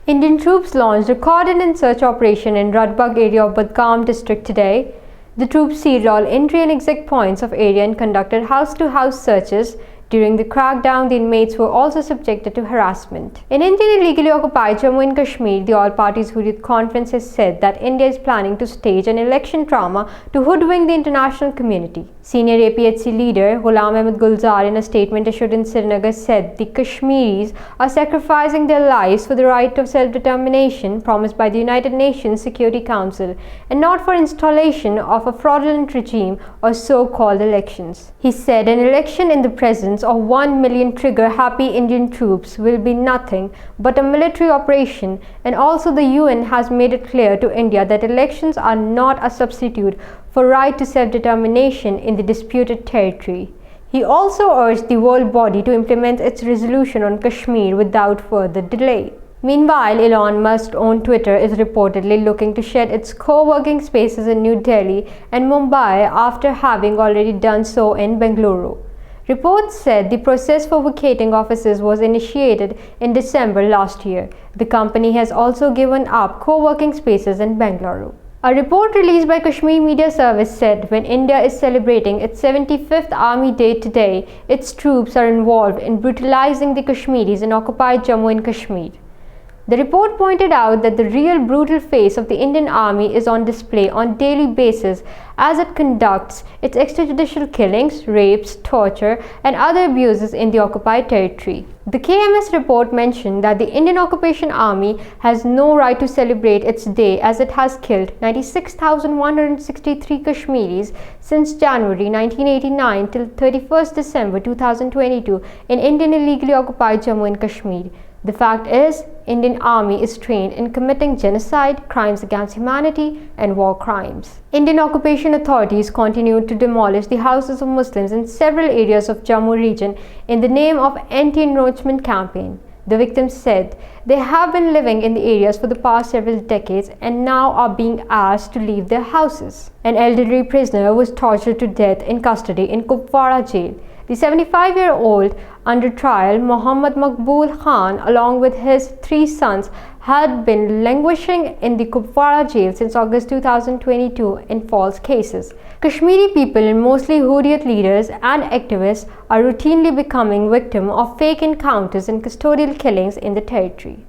Indian troops launched a cordon search operation in Radbag area of Budgam district today. The troops sealed all entry and exit points of area and conducted house-to-house searches. During the crackdown, the inmates were also subjected to harassment. In Indian illegally occupied Jammu and Kashmir, the All Parties Hurriyat Conference has said that India is planning to stage an election drama to hoodwink the international community. Senior APHC leader Ghulam Ahmed Gulzar, in a statement issued in Srinagar, said the Kashmiris are sacrificing their lives for the right of self-determination promised by the United Nations Security Council and not for installation of a fraudulent regime or so-called elections. He said an election in the presence of 1 million trigger-happy Indian troops will be nothing but a military operation, and also the UN has made it clear to India that elections are not a substitute for right to self-determination in the disputed territory. He also urged the world body to implement its resolution on Kashmir without further delay. Meanwhile, Elon Musk-owned Twitter is reportedly looking to shed its co-working spaces in New Delhi and Mumbai after having already done so in Bengaluru. Reports said the process for vacating offices was initiated in December last year. The company has also given up co-working spaces in Bengaluru. A report released by Kashmir Media Service said when India is celebrating its 75th Army Day today, its troops are involved in brutalizing the Kashmiris in occupied Jammu and Kashmir. The report pointed out that the real brutal face of the Indian Army is on display on daily basis as it conducts its extrajudicial killings, rapes, torture, and other abuses in the occupied territory. The KMS report mentioned that the Indian Occupation Army has no right to celebrate its day as it has killed 96,163 Kashmiris since January 1989 till 31st December 2022 in Indian illegally occupied Jammu and Kashmir. The fact is, Indian Army is trained in committing genocide, crimes against humanity, and war crimes. Indian occupation authorities continued to demolish the houses of Muslims in several areas of Jammu region in the name of anti-encroachment campaign. The victims said they have been living in the areas for the past several decades and now are being asked to leave their houses. An elderly prisoner was tortured to death in custody in Kupwara jail. The 75-year-old under trial Muhammad Maqbool Khan, along with his 3 sons, had been languishing in the Kupwara jail since August 2022 in false cases. Kashmiri people, and mostly Hurriyat leaders and activists, are routinely becoming victims of fake encounters and custodial killings in the territory.